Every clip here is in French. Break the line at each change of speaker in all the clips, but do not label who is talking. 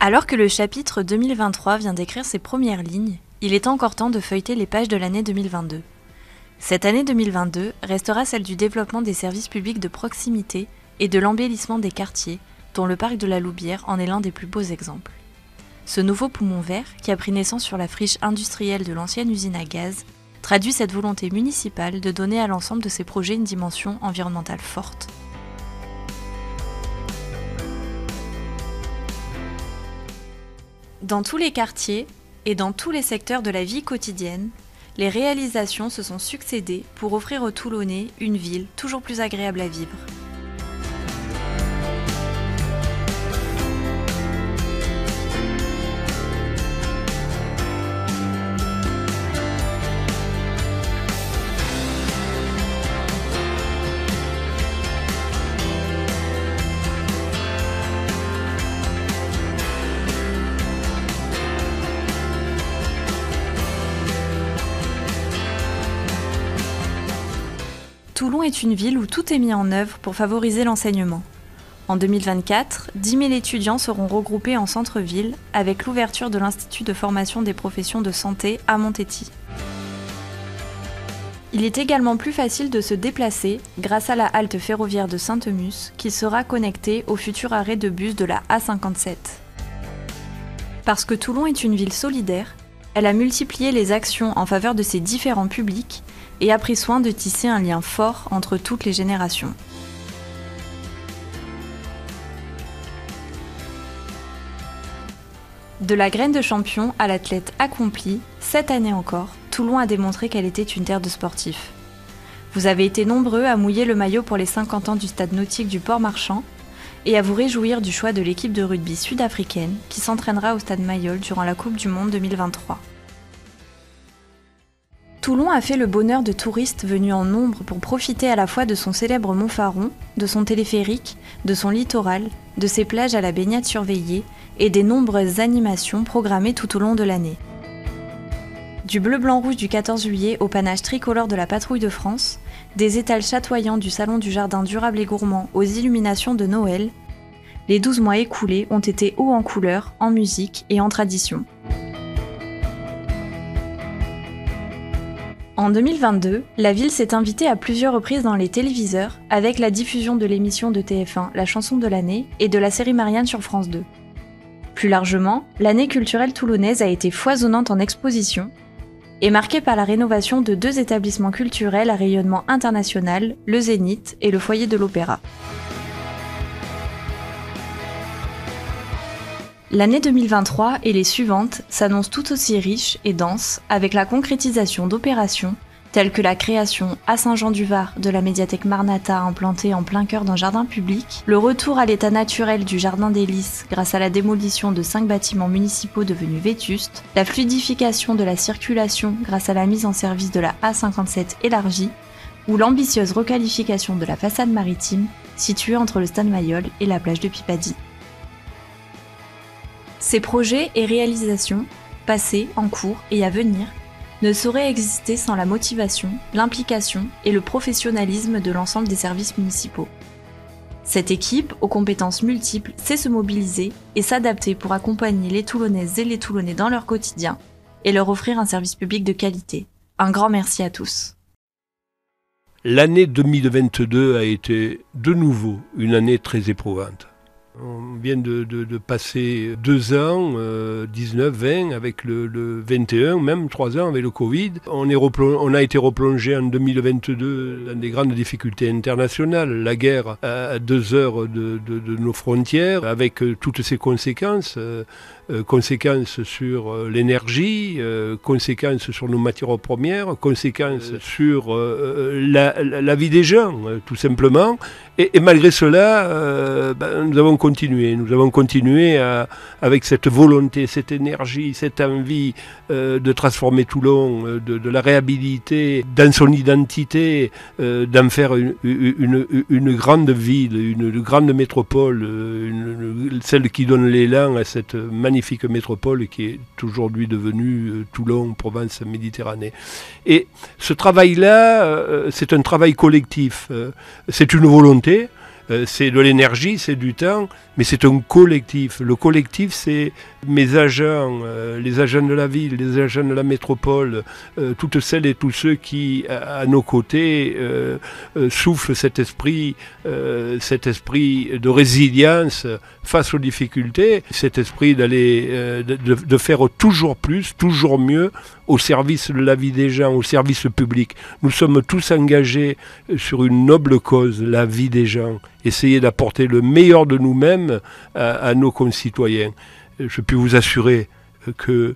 Alors que le chapitre 2023 vient d'écrire ses premières lignes, il est encore temps de feuilleter les pages de l'année 2022. Cette année 2022 restera celle du développement des services publics de proximité et de l'embellissement des quartiers, dont le parc de la Loubière en est l'un des plus beaux exemples. Ce nouveau poumon vert, qui a pris naissance sur la friche industrielle de l'ancienne usine à gaz, traduit cette volonté municipale de donner à l'ensemble de ces projets une dimension environnementale forte. Dans tous les quartiers et dans tous les secteurs de la vie quotidienne, les réalisations se sont succédées pour offrir aux Toulonnais une ville toujours plus agréable à vivre. Toulon est une ville où tout est mis en œuvre pour favoriser l'enseignement. En 2024, 10 000 étudiants seront regroupés en centre-ville avec l'ouverture de l'Institut de formation des professions de santé à Montetti. Il est également plus facile de se déplacer grâce à la halte ferroviaire de Saint-Emus qui sera connectée au futur arrêt de bus de la A57. Parce que Toulon est une ville solidaire, elle a multiplié les actions en faveur de ses différents publics et a pris soin de tisser un lien fort entre toutes les générations. De la graine de champion à l'athlète accompli, cette année encore, Toulon a démontré qu'elle était une terre de sportifs. Vous avez été nombreux à mouiller le maillot pour les 50 ans du stade nautique du Port-Marchand et à vous réjouir du choix de l'équipe de rugby sud-africaine qui s'entraînera au stade Mayol durant la Coupe du Monde 2023. Toulon a fait le bonheur de touristes venus en nombre pour profiter à la fois de son célèbre Mont Faron, de son téléphérique, de son littoral, de ses plages à la baignade surveillée et des nombreuses animations programmées tout au long de l'année. Du bleu-blanc-rouge du 14 juillet au panache tricolore de la Patrouille de France, des étals chatoyants du Salon du Jardin durable et gourmand aux illuminations de Noël, les 12 mois écoulés ont été hauts en couleurs, en musique et en tradition. En 2022, la ville s'est invitée à plusieurs reprises dans les téléviseurs avec la diffusion de l'émission de TF1 La chanson de l'année et de la série Marianne sur France 2. Plus largement, l'année culturelle toulonnaise a été foisonnante en expositions et marquée par la rénovation de 2 établissements culturels à rayonnement international, le Zénith et le Foyer de l'Opéra. L'année 2023 et les suivantes s'annoncent tout aussi riches et denses avec la concrétisation d'opérations telles que la création à Saint-Jean-du-Var de la médiathèque Marnata implantée en plein cœur d'un jardin public, le retour à l'état naturel du jardin des Lys grâce à la démolition de 5 bâtiments municipaux devenus vétustes, la fluidification de la circulation grâce à la mise en service de la A57 élargie ou l'ambitieuse requalification de la façade maritime située entre le stade Mayol et la plage de Pipadi. Ces projets et réalisations, passés, en cours et à venir, ne sauraient exister sans la motivation, l'implication et le professionnalisme de l'ensemble des services municipaux. Cette équipe, aux compétences multiples, sait se mobiliser et s'adapter pour accompagner les Toulonnaises et les Toulonnais dans leur quotidien et leur offrir un service public de qualité. Un grand merci à tous.
L'année 2022 a été de nouveau une année très éprouvante. On vient de passer 2 ans, 19, 20, avec le 21, même 3 ans avec le Covid. On a été replongé en 2022 dans des grandes difficultés internationales. La guerre à 2 heures de nos frontières, avec toutes ses conséquences. Conséquences sur l'énergie, conséquences sur nos matières premières, conséquences sur la vie des gens, tout simplement. Et malgré cela, nous avons continué avec cette volonté, cette énergie, cette envie de transformer Toulon, de la réhabiliter dans son identité, d'en faire une grande ville, une grande métropole, celle qui donne l'élan à cette magnifique métropole qui est aujourd'hui devenue Toulon, Provence, Méditerranée. Et ce travail-là, c'est un travail collectif, c'est une volonté. c'est de l'énergie, c'est du temps, mais c'est un collectif. Le collectif, c'est mes agents, les agents de la ville, les agents de la métropole, toutes celles et tous ceux qui, à nos côtés, soufflent cet esprit de résilience face aux difficultés, cet esprit de faire toujours plus, toujours mieux au service de la vie des gens, au service public. Nous sommes tous engagés sur une noble cause, la vie des gens. Essayer d'apporter le meilleur de nous-mêmes à nos concitoyens. Je peux vous assurer que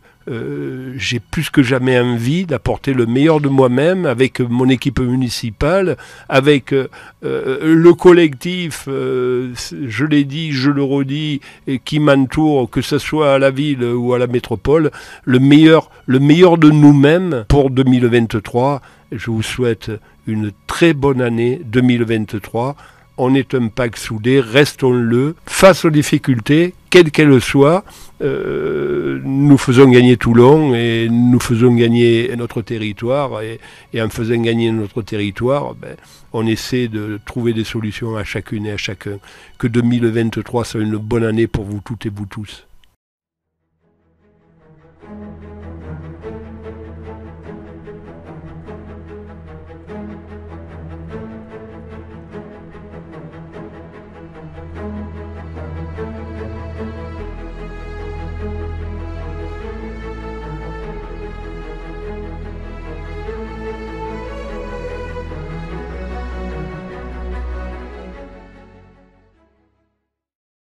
j'ai plus que jamais envie d'apporter le meilleur de moi-même avec mon équipe municipale, avec le collectif, je l'ai dit, je le redis, qui m'entoure, que ce soit à la ville ou à la métropole, le meilleur de nous-mêmes pour 2023. Je vous souhaite une très bonne année 2023. On est un pack soudé, restons-le. Face aux difficultés, quelles qu'elles soient, nous faisons gagner Toulon et nous faisons gagner notre territoire. Et en faisant gagner notre territoire, on essaie de trouver des solutions à chacune et à chacun. Que 2023 soit une bonne année pour vous toutes et vous tous.